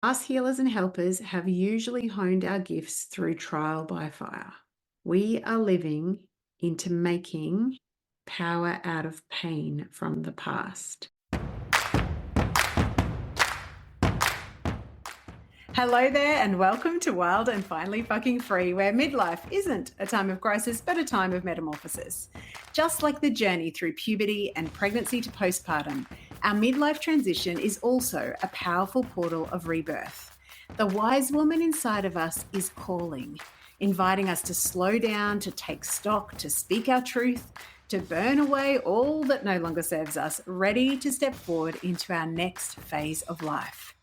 Us healers and helpers have usually honed our gifts through trial by fire. We are living into making power out of pain from the past. Hello there, and welcome to Wild and Finally Fucking Free, where midlife isn't a time of crisis, but a time of metamorphosis. Just like the journey through puberty and pregnancy to postpartum, our midlife transition is also a powerful portal of rebirth. The wise woman inside of us is calling, inviting us to slow down, to take stock, to speak our truth, to burn away all that no longer serves us, ready to step forward into our next phase of life.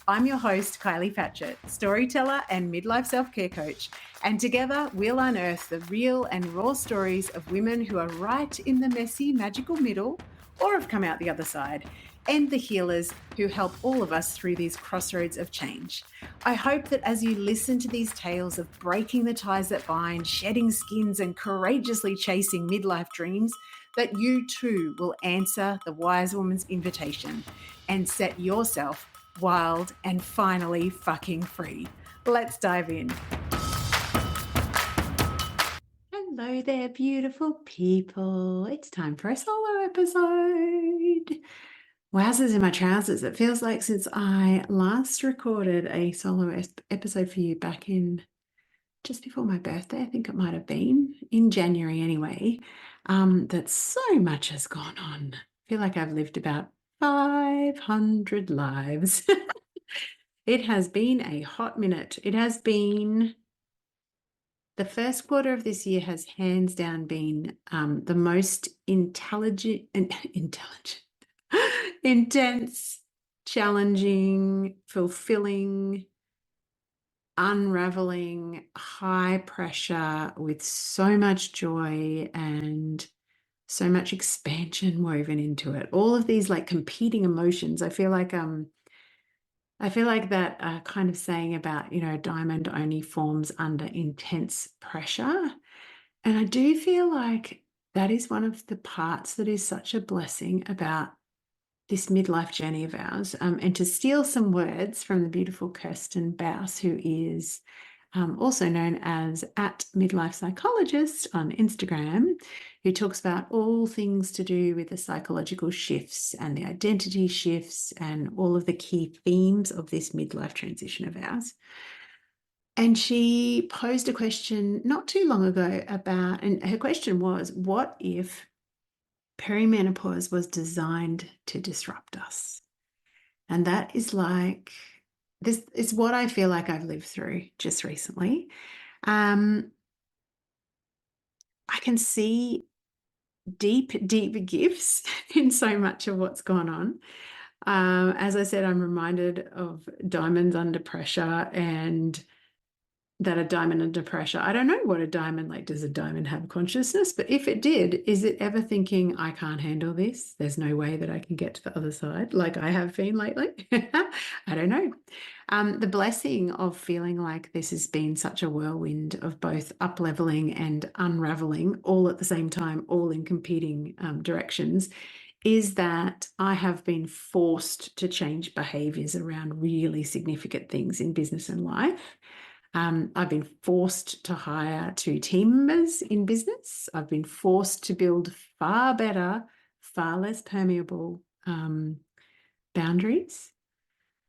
I'm your host, Kylie Patchett, storyteller and midlife self-care coach, and together we'll unearth the real and raw stories of women who are right in the messy, magical middle, or have come out the other side, and the healers who help all of us through these crossroads of change. I hope that as you listen to these tales of breaking the ties that bind, shedding skins, and courageously chasing midlife dreams, that you too will answer the wise woman's invitation and set yourself wild and finally fucking free. Let's dive in. Hello there, beautiful people. It's time for a solo episode. Wowzers in my trousers. It feels like since I last recorded a solo episode for you back in just before my birthday, I think it might have been in January anyway, that so much has gone on. I feel like I've lived about 500 lives. It has been a hot minute. It has been the first quarter of this year has hands down been the most intense, challenging, fulfilling, unraveling, high pressure with so much joy and so much expansion woven into it. All of these like competing emotions. I feel like that kind of saying about, diamond only forms under intense pressure. And I do feel like that is one of the parts that is such a blessing about this midlife journey of ours. And to steal some words from the beautiful Kirsten Baus, who is also known as at Midlife Psychologist on Instagram, who talks about all things to do with the psychological shifts and the identity shifts and all of the key themes of this midlife transition of ours. And she posed a question not too long ago about, and her question was, what if perimenopause was designed to disrupt us? And that is like, this is what I feel like I've lived through just recently. I can see deep, deep gifts in so much of what's gone on. As I said, I'm reminded of diamonds under pressure and that a diamond under pressure. I don't know what a diamond, like, does a diamond have consciousness? But if it did, is it ever thinking, I can't handle this? There's no way that I can get to the other side like I have been lately. I don't know. The blessing of feeling like this has been such a whirlwind of both up-leveling and unraveling all at the same time, all in competing directions, is that I have been forced to change behaviors around really significant things in business and life. I've been forced to hire 2 team members in business. I've been forced to build far better, far less permeable boundaries.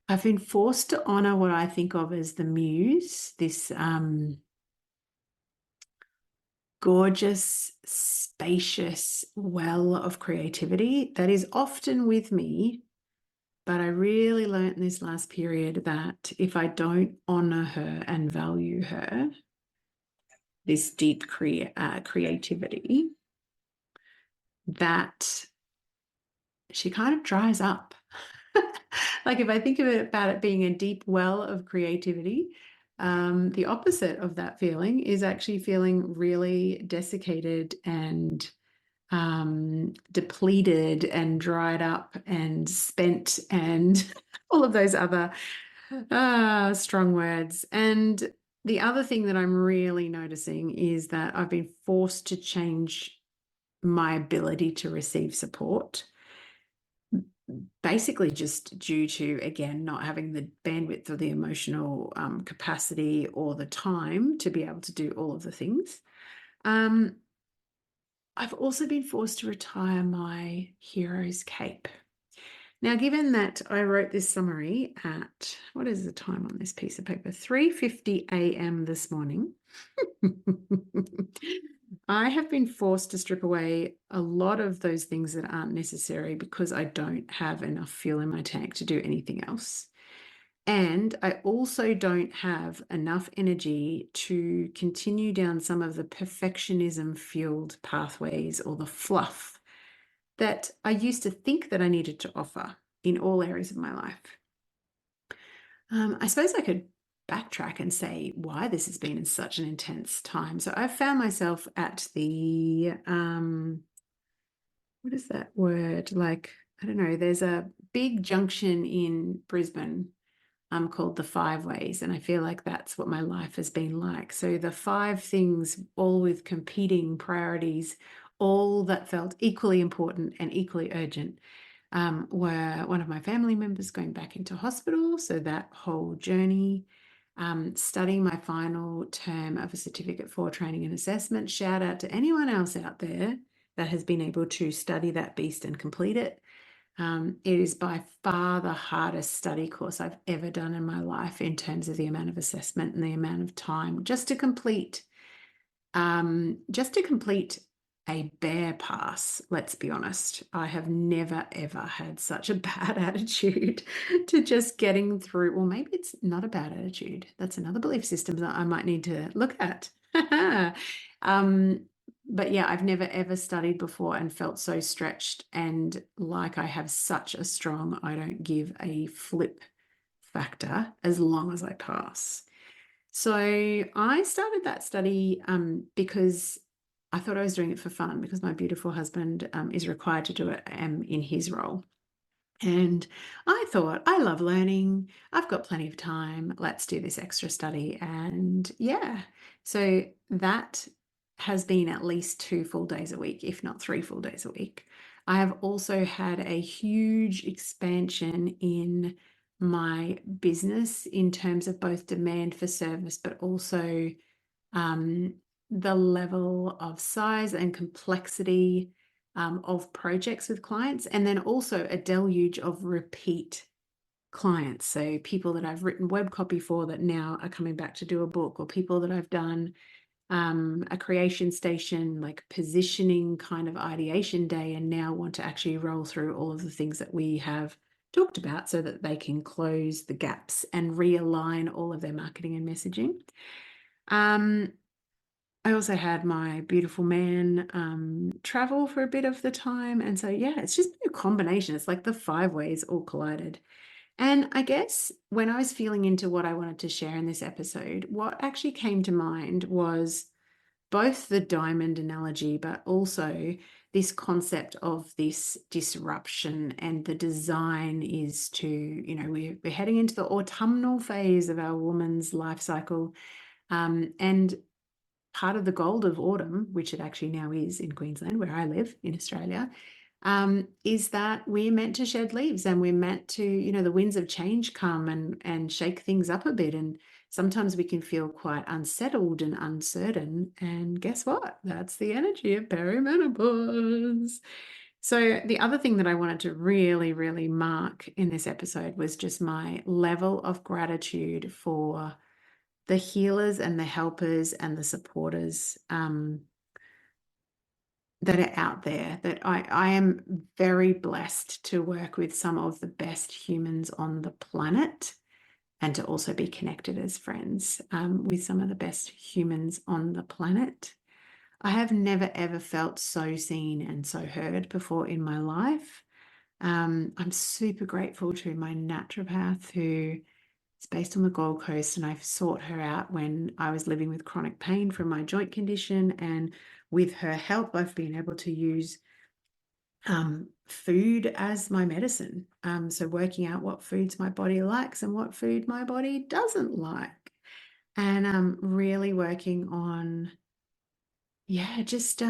I've been forced to honor what I think of as the muse, this gorgeous, spacious well of creativity that is often with me. But I really learned in this last period that if I don't honor her and value her, this deep creativity, that she kind of dries up. Like if I think of it about it being a deep well of creativity, the opposite of that feeling is actually feeling really desiccated and depleted and dried up and spent and all of those other strong words. And the other thing that I'm really noticing is that I've been forced to change my ability to receive support basically just due to, again, not having the bandwidth or the emotional capacity or the time to be able to do all of the things. I've also been forced to retire my hero's cape. Now, given that I wrote this summary at, what is the time on this piece of paper? 3:50 a.m. this morning. I have been forced to strip away a lot of those things that aren't necessary because I don't have enough fuel in my tank to do anything else. And I also don't have enough energy to continue down some of the perfectionism fueled pathways or the fluff that I used to think that I needed to offer in all areas of my life. I suppose I could backtrack and say why this has been in such an intense time. So I've found myself at the, what is that word? Like, I don't know, there's a big junction in Brisbane called the Five Ways. And I feel like that's what my life has been like. So the five things, all with competing priorities, all that felt equally important and equally urgent, were one of my family members going back into hospital. So that whole journey, studying my final term of a certificate for training and assessment. Shout out to anyone else out there that has been able to study that beast and complete it. It is by far the hardest study course I've ever done in my life in terms of the amount of assessment and the amount of time just to complete a bare pass. Let's be honest, I have never ever had such a bad attitude to just getting through. Well, maybe it's not a bad attitude. That's another belief system that I might need to look at. But yeah, I've never ever studied before and felt so stretched and like I have such a strong I don't give a flip factor as long as I pass. So I started that study because I thought I was doing it for fun because my beautiful husband is required to do it in his role. And I thought, I love learning. I've got plenty of time. Let's do this extra study. And yeah, so that has been at least 2 full days a week, if not 3 full days a week. I have also had a huge expansion in my business in terms of both demand for service, but also the level of size and complexity of projects with clients, and then also a deluge of repeat clients. So people that I've written web copy for that now are coming back to do a book, or people that I've done a creation station, like positioning kind of ideation day, and now want to actually roll through all of the things that we have talked about so that they can close the gaps and realign all of their marketing and messaging. I also had my beautiful man travel for a bit of the time. And so, yeah, it's just been a combination. It's like the 5 ways all collided. And I guess when I was feeling into what I wanted to share in this episode, what actually came to mind was both the diamond analogy, but also this concept of this disruption. And the design is to, we're heading into the autumnal phase of our woman's life cycle. And part of the gold of autumn, which it actually now is in Queensland, where I live in Australia, is that we're meant to shed leaves and we're meant to, the winds of change come and shake things up a bit. And sometimes we can feel quite unsettled and uncertain. And guess what? That's the energy of perimenopause. So the other thing that I wanted to really, really mark in this episode was just my level of gratitude for the healers and the helpers and the supporters that are out there, that I am very blessed to work with some of the best humans on the planet and to also be connected as friends with some of the best humans on the planet. I have never, ever felt so seen and so heard before in my life. I'm super grateful to my naturopath who is based on the Gold Coast, and I sought her out when I was living with chronic pain from my joint condition. And with her help, I've been able to use food as my medicine. So working out what foods my body likes and what food my body doesn't like. And really working on, just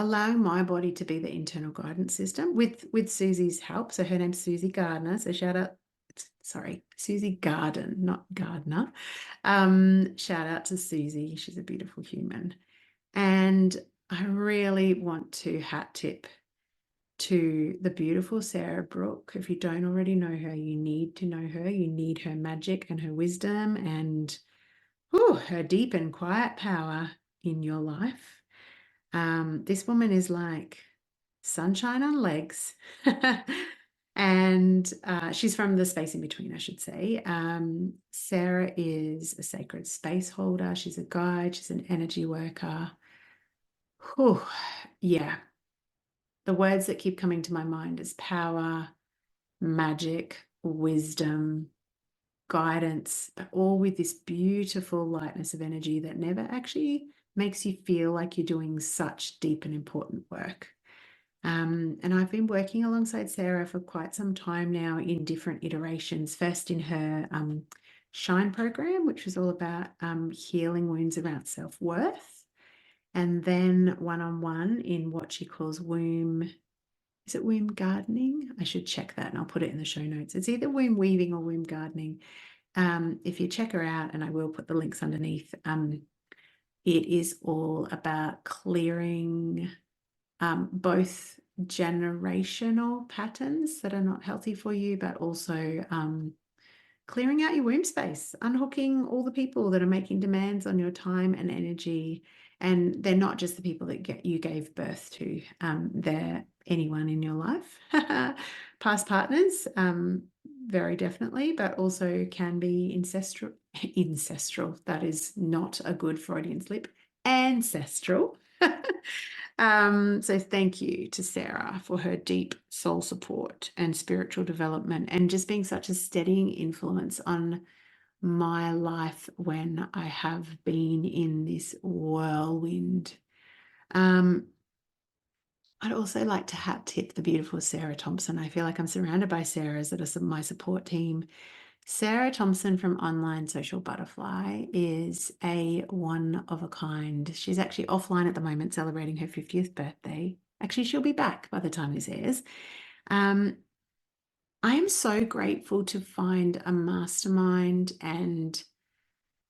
allowing my body to be the internal guidance system with Susie's help. So her name's Susie Gardner. So shout out, sorry, Susie Garden, not Gardner. Shout out to Susie. She's a beautiful human. And I really want to hat tip to the beautiful Sarah Brooke. If you don't already know her, you need to know her. You need her magic and her wisdom and her deep and quiet power in your life. This woman is like sunshine on legs. And she's from the space in between, I should say. Sarah is a sacred space holder. She's a guide. She's an energy worker. Whew, yeah. The words that keep coming to my mind is power, magic, wisdom, guidance, but all with this beautiful lightness of energy that never actually makes you feel like you're doing such deep and important work. And I've been working alongside Sarah for quite some time now in different iterations. First in her Shine program, which was all about healing wounds around self-worth. And then one-on-one in what she calls womb. Is it womb gardening? I should check that and I'll put it in the show notes. It's either womb weaving or womb gardening. If you check her out, and I will put the links underneath, it is all about clearing both generational patterns that are not healthy for you, but also clearing out your womb space, unhooking all the people that are making demands on your time and energy. And they're not just the people that you gave birth to. They're anyone in your life, past partners, very definitely, but also can be ancestral. That is not a good Freudian slip. Ancestral. So thank you to Sarah for her deep soul support and spiritual development and just being such a steadying influence on my life when I have been in this whirlwind. I'd also like to hat tip the beautiful Sarah Thompson. I feel like I'm surrounded by Sarahs that are my support team. Sarah Thompson from Online Social Butterfly is a one of a kind. She's actually offline at the moment celebrating her 50th birthday. Actually, she'll be back by the time this airs. I am so grateful to find a mastermind and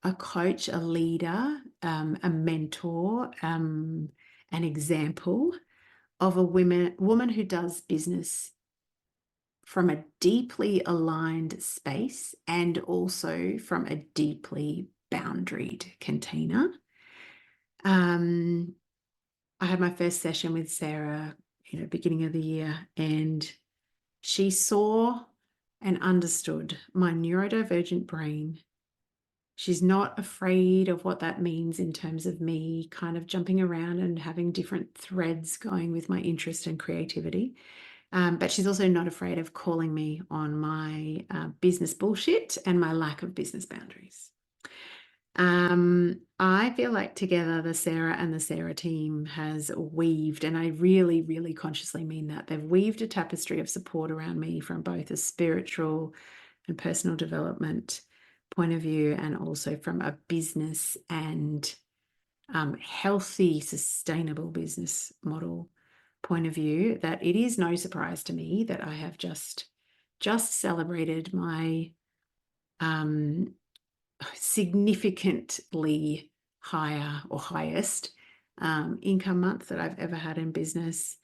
a coach, a leader, a mentor, an example of a woman who does business from a deeply aligned space and also from a deeply boundaried container. I had my first session with Sarah, beginning of the year, and she saw and understood my neurodivergent brain. She's not afraid of what that means in terms of me kind of jumping around and having different threads going with my interest and creativity. But she's also not afraid of calling me on my business bullshit and my lack of business boundaries. I feel like together the Sarah and the Sarah team has weaved, and I really, really consciously mean that, they've weaved a tapestry of support around me from both a spiritual and personal development point of view and also from a business and healthy, sustainable business model point of view, that it is no surprise to me that I have just celebrated my significantly higher or highest income month that I've ever had in business,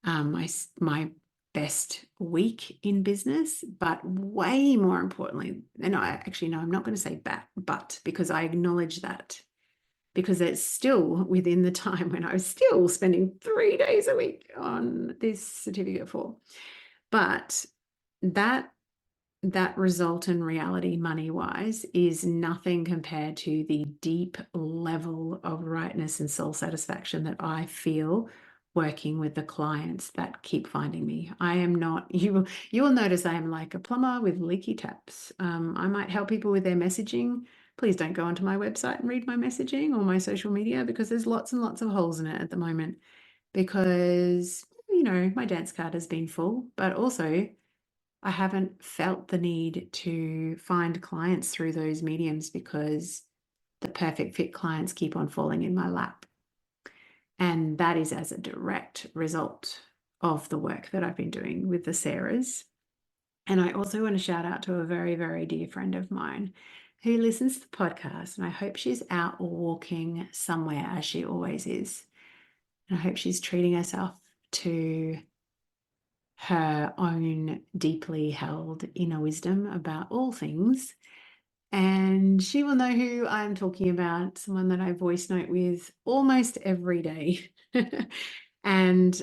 my best week in business, but way more importantly, and I'm not going to say but because I acknowledge that, because it's still within the time when I was still spending 3 days a week on this certificate for. But that result in reality, money-wise, is nothing compared to the deep level of rightness and soul satisfaction that I feel working with the clients that keep finding me. I am not, you will notice I am like a plumber with leaky taps. I might help people with their messaging. Please don't go onto my website and read my messaging or my social media, because there's lots and lots of holes in it at the moment, because, my dance card has been full, but also I haven't felt the need to find clients through those mediums because the perfect fit clients keep on falling in my lap. And that is as a direct result of the work that I've been doing with the Sarahs. And I also want to shout out to a very, very dear friend of mine who listens to the podcast. And I hope she's out walking somewhere, as she always is. And I hope she's treating herself to her own deeply held inner wisdom about all things. And she will know who I'm talking about, someone that I voice note with almost every day. And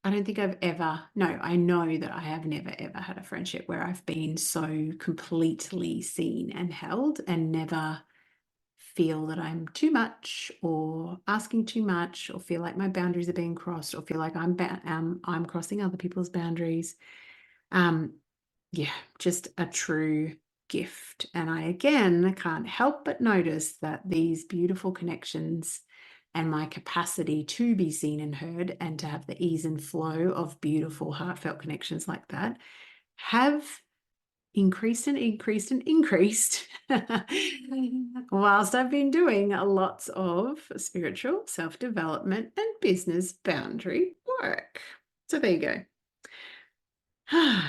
I don't think I know that I have never, ever had a friendship where I've been so completely seen and held and never feel that I'm too much or asking too much or feel like my boundaries are being crossed or feel like I'm crossing other people's boundaries. Yeah, just a true gift. And I again can't help but notice that these beautiful connections and my capacity to be seen and heard and to have the ease and flow of beautiful heartfelt connections like that have increased and increased and increased whilst I've been doing lots of spiritual self-development and business boundary work. So there you go.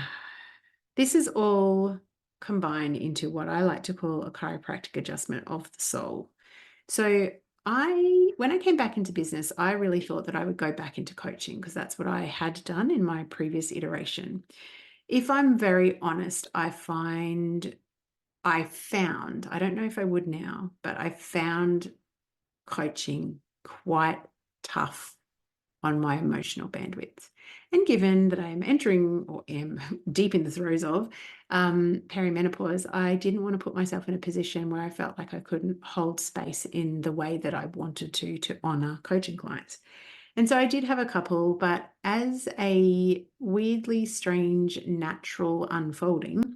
This is all combined into what I like to call a chiropractic adjustment of the soul. So when I came back into business, I really thought that I would go back into coaching because that's what I had done in my previous iteration. If I'm very honest, I found, I don't know if I would now, but I found coaching quite tough on my emotional bandwidth. And given that I am entering or am deep in the throes of perimenopause, I didn't want to put myself in a position where I felt like I couldn't hold space in the way that I wanted to honor coaching clients. And so I did have a couple, but as a weirdly strange natural unfolding,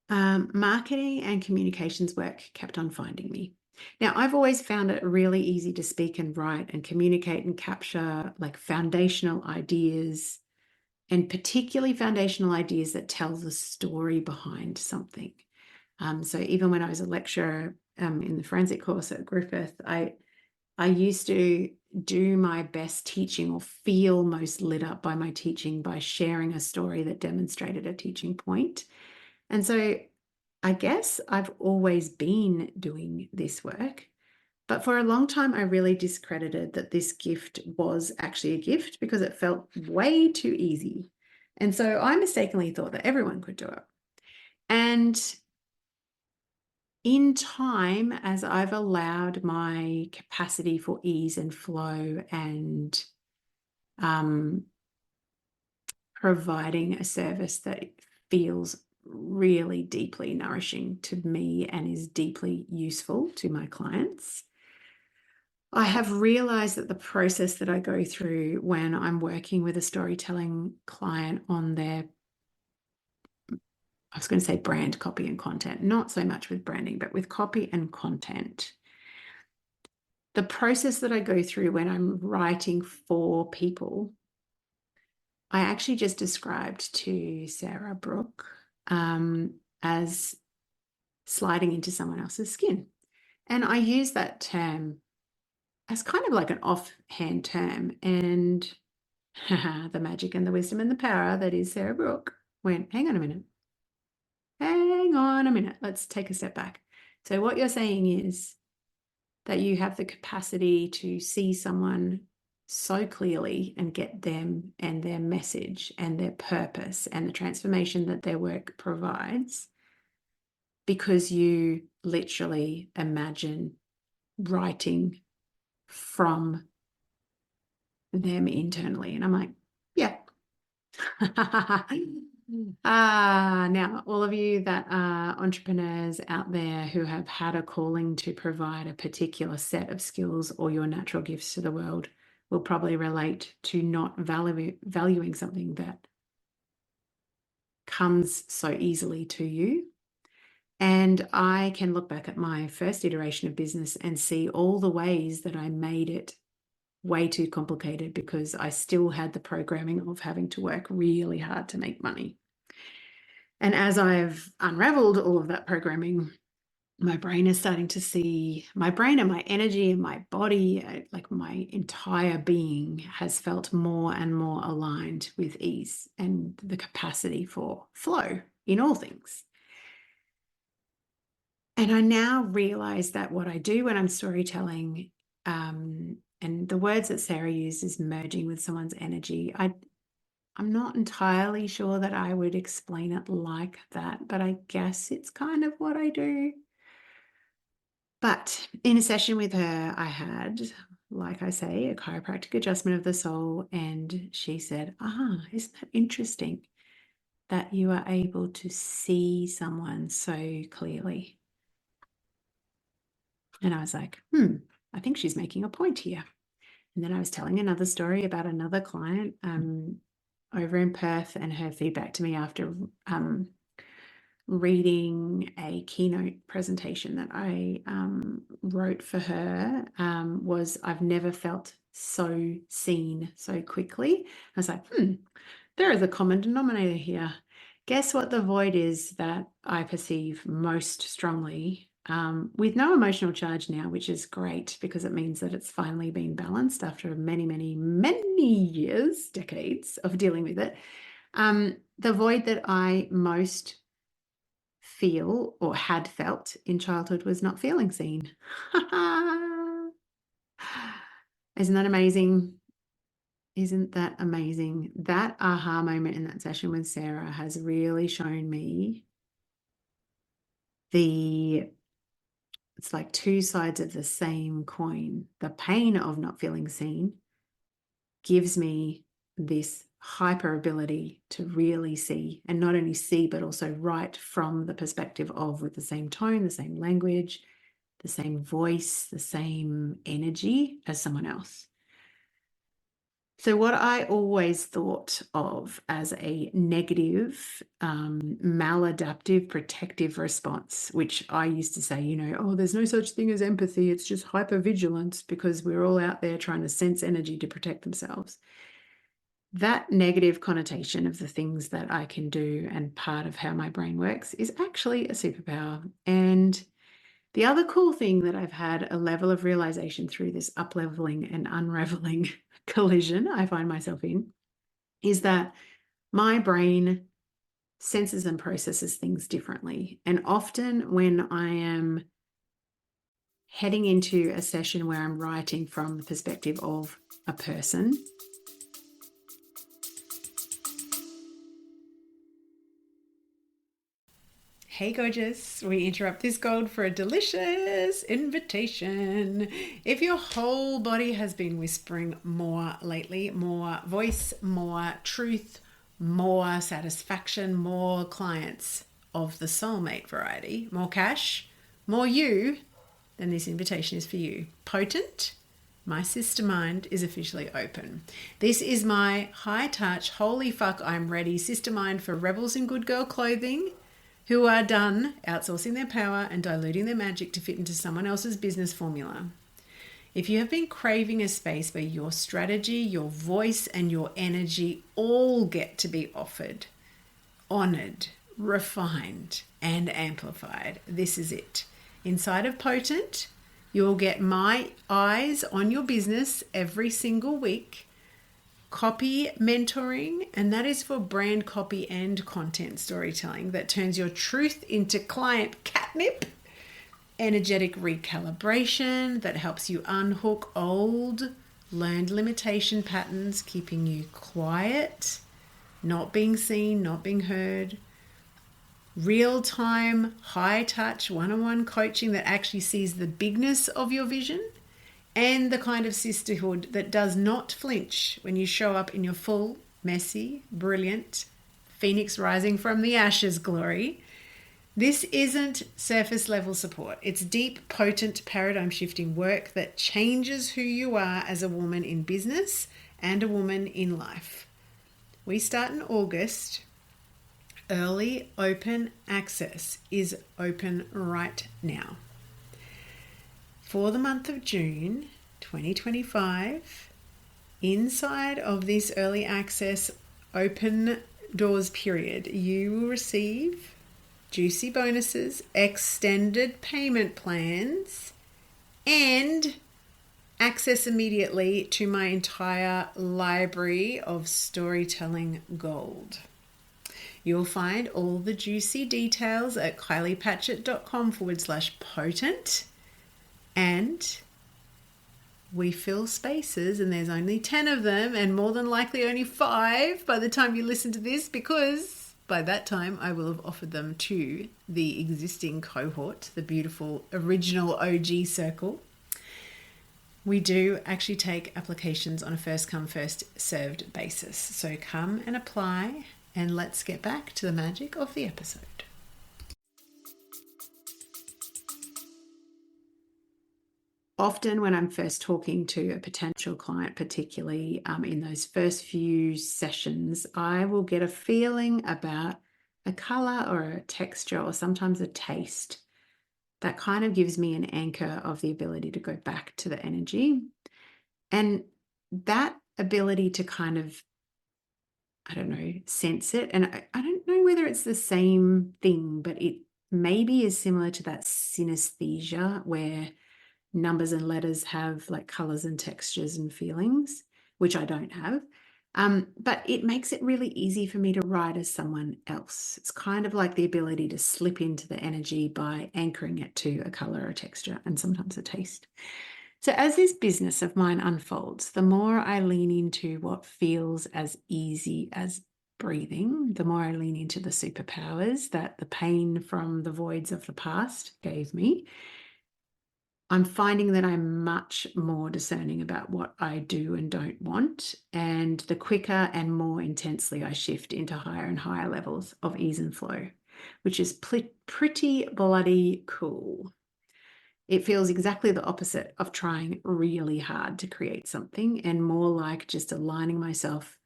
marketing and communications work kept on finding me. Now, I've always found it really easy to speak and write and communicate and capture like foundational ideas, and particularly foundational ideas that tell the story behind something. So even when I was a lecturer in the forensic course at Griffith, I used to do my best teaching or feel most lit up by my teaching by sharing a story that demonstrated a teaching point. And so I guess I've always been doing this work, but for a long time, I really discredited that this gift was actually a gift because it felt way too easy. And so I mistakenly thought that everyone could do it. And in time, as I've allowed my capacity for ease and flow and providing a service that feels really deeply nourishing to me and is deeply useful to my clients, I have realized that the process that I go through when I'm working with a storytelling client on their, I was going to say brand, copy, and content, not so much with branding, but with copy and content. The process that I go through when I'm writing for people, I actually just described to Sarah Brooke as sliding into someone else's skin. And I use that term as kind of like an offhand term. And the magic and the wisdom and the power that is Sarah Brooke went, hang on a minute. Hang on a minute. Let's take a step back. So what you're saying is that you have the capacity to see someone so clearly and get them and their message and their purpose and the transformation that their work provides because you literally imagine writing from them internally. And I'm like, yeah. Now, all of you that are entrepreneurs out there who have had a calling to provide a particular set of skills or your natural gifts to the world will probably relate to not valuing something that comes so easily to you. And I can look back at my first iteration of business and see all the ways that I made it way too complicated because I still had the programming of having to work really hard to make money. And as I've unraveled all of that programming, my brain is starting to see, my brain and my energy and my body, like my entire being has felt more and more aligned with ease and the capacity for flow in all things. And I now realize that what I do when I'm storytelling, and the words that Sarah used is merging with someone's energy. I'm not entirely sure that I would explain it like that, but I guess it's kind of what I do. But in a session with her, I had, like I say, a chiropractic adjustment of the soul. And she said, isn't that interesting that you are able to see someone so clearly? And I was like, I think she's making a point here. And then I was telling another story about another client over in Perth, and her feedback to me after reading a keynote presentation that I wrote for her was, I've never felt so seen so quickly. I was like, there is a common denominator here. Guess what the void is that I perceive most strongly, with no emotional charge now, which is great because it means that it's finally been balanced after many, many, many years, decades of dealing with it. The void that I most feel or had felt in childhood was not feeling seen. Isn't that amazing? Isn't that amazing? That aha moment in that session with Sarah has really shown me it's like two sides of the same coin. The pain of not feeling seen gives me this hyper ability to really see, and not only see, but also write from the perspective of, with the same tone, the same language, the same voice, the same energy as someone else. So what I always thought of as a negative, maladaptive, protective response, which I used to say, there's no such thing as empathy. It's just hypervigilance, because we're all out there trying to sense energy to protect themselves. That negative connotation of the things that I can do and part of how my brain works is actually a superpower. And the other cool thing that I've had a level of realization through this up-leveling and unraveling collision I find myself in is that my brain senses and processes things differently. And often when I am heading into a session where I'm writing from the perspective of a person, hey gorgeous, we interrupt this gold for a delicious invitation. If your whole body has been whispering more lately, more voice, more truth, more satisfaction, more clients of the soulmate variety, more cash, more you, then this invitation is for you. Potent, my sister mind is officially open. This is my high touch, holy fuck, I'm ready sister mind for rebels in good girl clothing who are done outsourcing their power and diluting their magic to fit into someone else's business formula. If you have been craving a space where your strategy, your voice, and your energy all get to be offered, honored, refined, and amplified, this is it. Inside of Potent, you'll get my eyes on your business every single week, copy mentoring, and that is for brand copy and content storytelling that turns your truth into client catnip, energetic recalibration that helps you unhook old learned limitation patterns, keeping you quiet, not being seen, not being heard, real-time, high-touch, one-on-one coaching that actually sees the bigness of your vision, and the kind of sisterhood that does not flinch when you show up in your full, messy, brilliant, phoenix rising from the ashes glory. This isn't surface level support. It's deep, potent, paradigm shifting work that changes who you are as a woman in business and a woman in life. We start in August. Early open access is open right now. For the month of June 2025, inside of this early access open doors period, you will receive juicy bonuses, extended payment plans, and access immediately to my entire library of storytelling gold. You'll find all the juicy details at kyliepatchett.com/potent. And we fill spaces, and there's only 10 of them, and more than likely only 5 by the time you listen to this, because by that time I will have offered them to the existing cohort, the beautiful original OG circle. We do actually take applications on a first come, first served basis. So come and apply, and let's get back to the magic of the episode. Often when I'm first talking to a potential client, particularly in those first few sessions, I will get a feeling about a color or a texture or sometimes a taste that kind of gives me an anchor of the ability to go back to the energy. And that ability to kind of, I don't know, sense it. And I don't know whether it's the same thing, but it maybe is similar to that synesthesia where numbers and letters have like colors and textures and feelings, which I don't have. But it makes it really easy for me to write as someone else. It's kind of like the ability to slip into the energy by anchoring it to a color or a texture and sometimes a taste. So as this business of mine unfolds, the more I lean into what feels as easy as breathing, the more I lean into the superpowers that the pain from the voids of the past gave me. I'm finding that I'm much more discerning about what I do and don't want. And the quicker and more intensely I shift into higher and higher levels of ease and flow, which is pretty bloody cool. It feels exactly the opposite of trying really hard to create something, and more like just aligning myself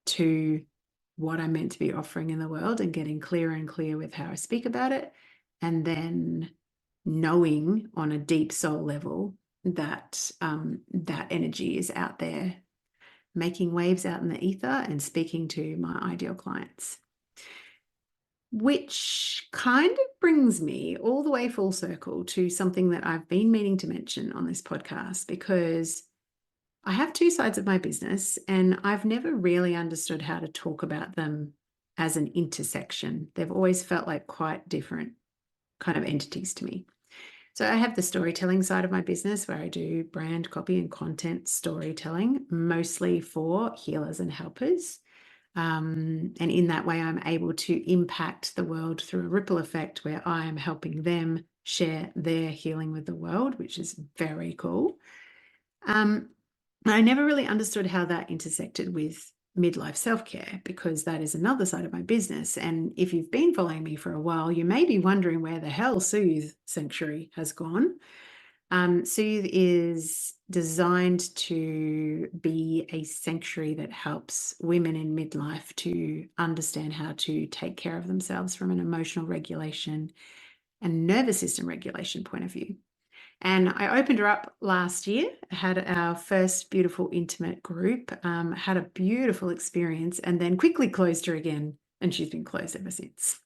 to what I'm meant to be offering in the world and getting clearer and clearer with how I speak about it. And then knowing on a deep soul level that that energy is out there making waves out in the ether and speaking to my ideal clients. Which kind of brings me all the way full circle to something that I've been meaning to mention on this podcast, because I have two sides of my business and I've never really understood how to talk about them as an intersection. They've always felt like quite different kind of entities to me. So I have the storytelling side of my business where I do brand copy and content storytelling, mostly for healers and helpers. And in that way, I'm able to impact the world through a ripple effect where I am helping them share their healing with the world, which is very cool. I never really understood how that intersected with midlife self-care, because that is another side of my business. And if you've been following me for a while, you may be wondering where the hell Soothe Sanctuary has gone. Soothe is designed to be a sanctuary that helps women in midlife to understand how to take care of themselves from an emotional regulation and nervous system regulation point of view. And I opened her up last year, had our first beautiful intimate group, had a beautiful experience, and then quickly closed her again, and she's been closed ever since.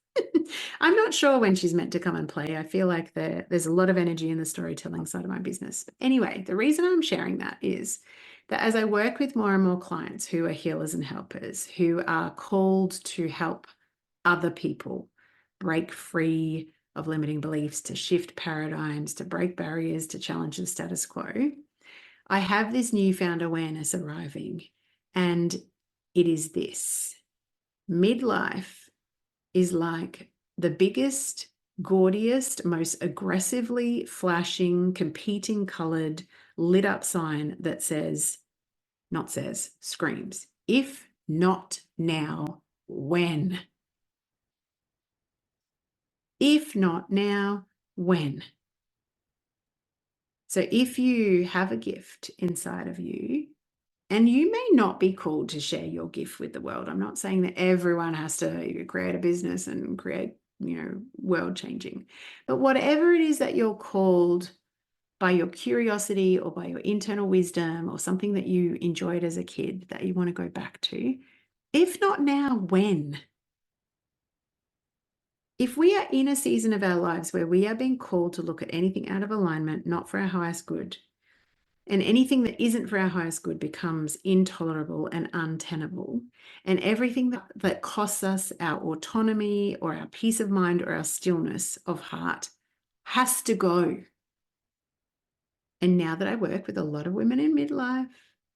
I'm not sure when she's meant to come and play. I feel like there's a lot of energy in the storytelling side of my business. But anyway, the reason I'm sharing that is that as I work with more and more clients who are healers and helpers, who are called to help other people break free of limiting beliefs, to shift paradigms, to break barriers, to challenge the status quo, I have this newfound awareness arriving. And it is this: midlife is like the biggest, gaudiest, most aggressively flashing, competing colored, lit up sign that screams, if not now, when? If not now, when? So if you have a gift inside of you, and you may not be called to share your gift with the world. I'm not saying that everyone has to create a business and create, world changing. But whatever it is that you're called by your curiosity or by your internal wisdom or something that you enjoyed as a kid that you want to go back to, if not now, when? If we are in a season of our lives where we are being called to look at anything out of alignment, not for our highest good, and anything that isn't for our highest good becomes intolerable and untenable, and everything that costs us our autonomy or our peace of mind or our stillness of heart has to go. And now that I work with a lot of women in midlife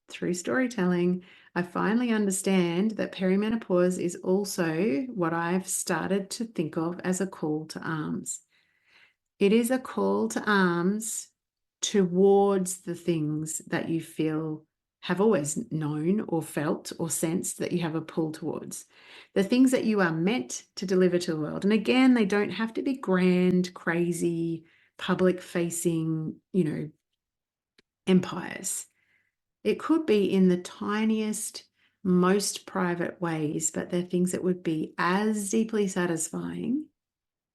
through storytelling, I finally understand that perimenopause is also what I've started to think of as a call to arms. It is a call to arms towards the things that you feel have always known or felt or sensed that you have a pull towards. The things that you are meant to deliver to the world. And again, they don't have to be grand, crazy, public-facing, empires. It could be in the tiniest, most private ways, but they're things that would be as deeply satisfying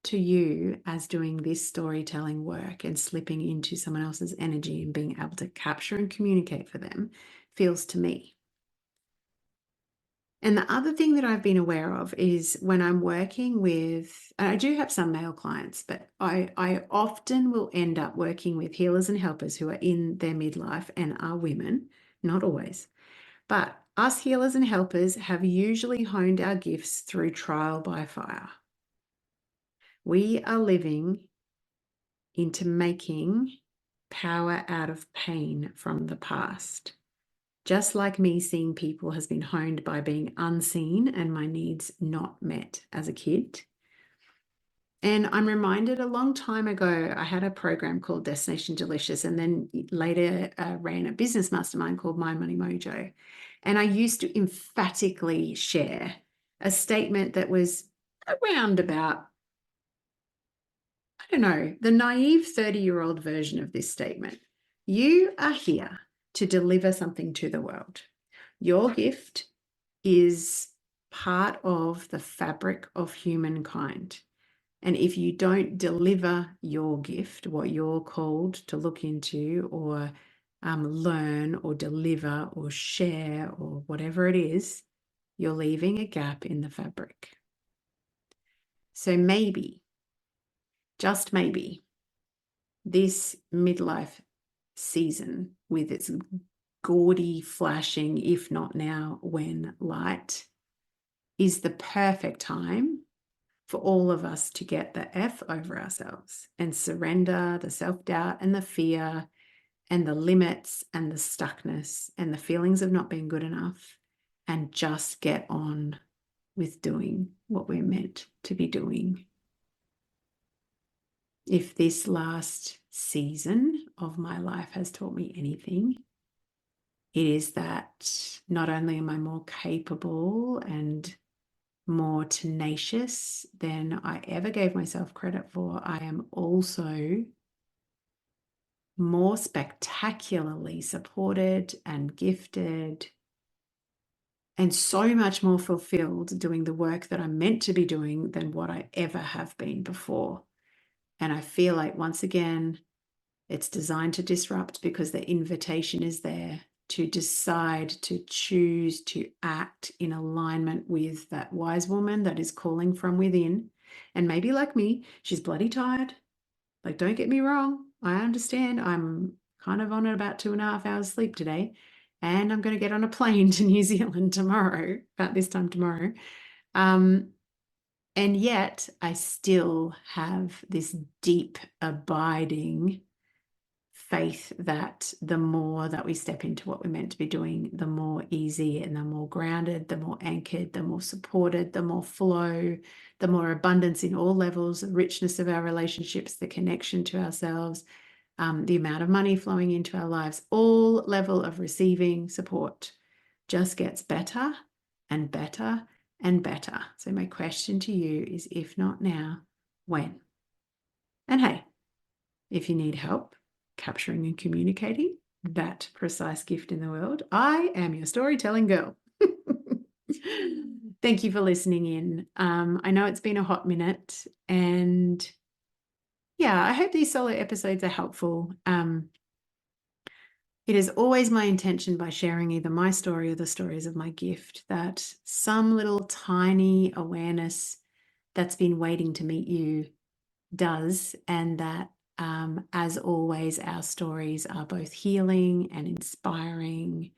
to you as doing this storytelling work and slipping into someone else's energy and being able to capture and communicate for them feels to me. And the other thing that I've been aware of is when I'm working with, and I do have some male clients, but I often will end up working with healers and helpers who are in their midlife and are women, not always. But us healers and helpers have usually honed our gifts through trial by fire. We are living into making power out of pain from the past. Just like me, seeing people has been honed by being unseen and my needs not met as a kid. And I'm reminded a long time ago, I had a program called Destination Delicious, and then later ran a business mastermind called My Money Mojo. And I used to emphatically share a statement that was around about, I don't know, the naive 30-year-old version of this statement. You are here to deliver something to the world. Your gift is part of the fabric of humankind. And if you don't deliver your gift, what you're called to look into or learn or deliver or share or whatever it is, you're leaving a gap in the fabric. So maybe, just maybe, this midlife season with its gaudy, flashing, if not now, when light, is the perfect time for all of us to get the F over ourselves and surrender the self-doubt and the fear and the limits and the stuckness and the feelings of not being good enough and just get on with doing what we're meant to be doing. If this last season of my life has taught me anything, it is that not only am I more capable and more tenacious than I ever gave myself credit for, I am also more spectacularly supported and gifted and so much more fulfilled doing the work that I'm meant to be doing than what I ever have been before. And I feel like, once again, it's designed to disrupt because the invitation is there to decide, to choose to act in alignment with that wise woman that is calling from within. And maybe like me, she's bloody tired. Like, don't get me wrong. I understand. I'm kind of on about 2.5 hours sleep today. And I'm going to get on a plane to New Zealand tomorrow, about this time tomorrow. And yet I still have this deep, abiding faith that the more that we step into what we're meant to be doing, the more easy and the more grounded, the more anchored, the more supported, the more flow, the more abundance in all levels, the richness of our relationships, the connection to ourselves, the amount of money flowing into our lives, all level of receiving support just gets better and better and better. So my question to you is, if not now, when? And hey, if you need help capturing and communicating that precise gift in the world, I am your storytelling girl. Thank you for listening in. I know it's been a hot minute, and yeah, I hope these solo episodes are helpful. It is always my intention, by sharing either my story or the stories of my gift, that some little tiny awareness that's been waiting to meet you does, and that as always, our stories are both healing and inspiring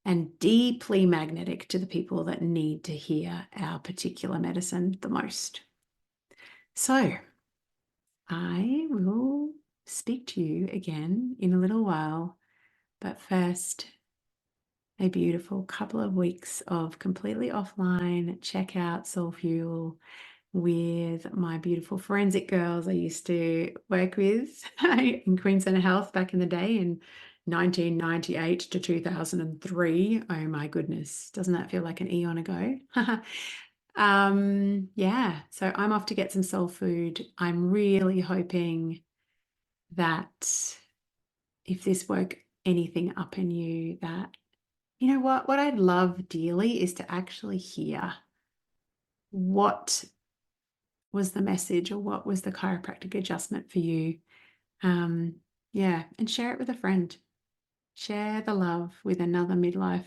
and deeply magnetic to the people that need to hear our particular medicine the most. So I will speak to you again in a little while, but first, a beautiful couple of weeks of completely offline. Check out Soul Fuel with my beautiful forensic girls I used to work with in Queensland Health back in the day in 1998 to 2003. Oh my goodness, doesn't that feel like an eon ago? Yeah, so I'm off to get some soul food. I'm really hoping that if this woke anything up in you, that you know what I'd love dearly is to actually hear what was the message or what was the chiropractic adjustment for you. Yeah, and share it with a friend. Share the love with another midlife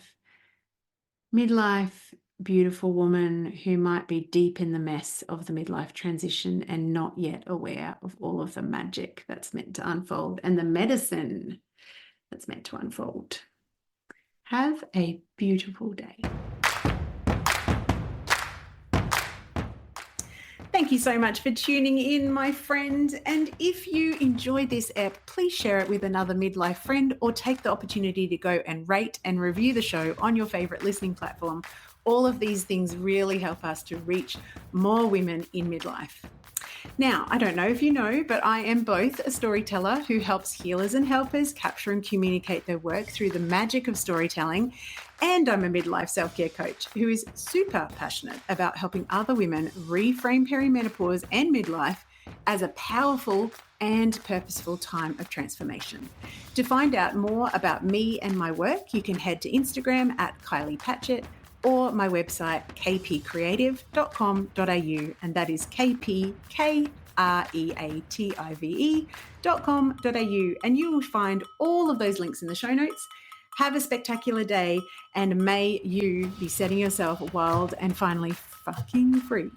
beautiful woman who might be deep in the mess of the midlife transition and not yet aware of all of the magic that's meant to unfold and the medicine that's meant to unfold. Have a beautiful day. Thank you so much for tuning in, my friend. And if you enjoyed this ep, please share it with another midlife friend or take the opportunity to go and rate and review the show on your favorite listening platform. All of these things really help us to reach more women in midlife. Now, I don't know if you know, but I am both a storyteller who helps healers and helpers capture and communicate their work through the magic of storytelling. And I'm a midlife self-care coach who is super passionate about helping other women reframe perimenopause and midlife as a powerful and purposeful time of transformation. To find out more about me and my work, you can head to Instagram at Kylie Patchett or my website kpcreative.com.au, and that is kpkreative.com.au, and you will find all of those links in the show notes. Have a spectacular day, and may you be setting yourself wild and finally fucking free.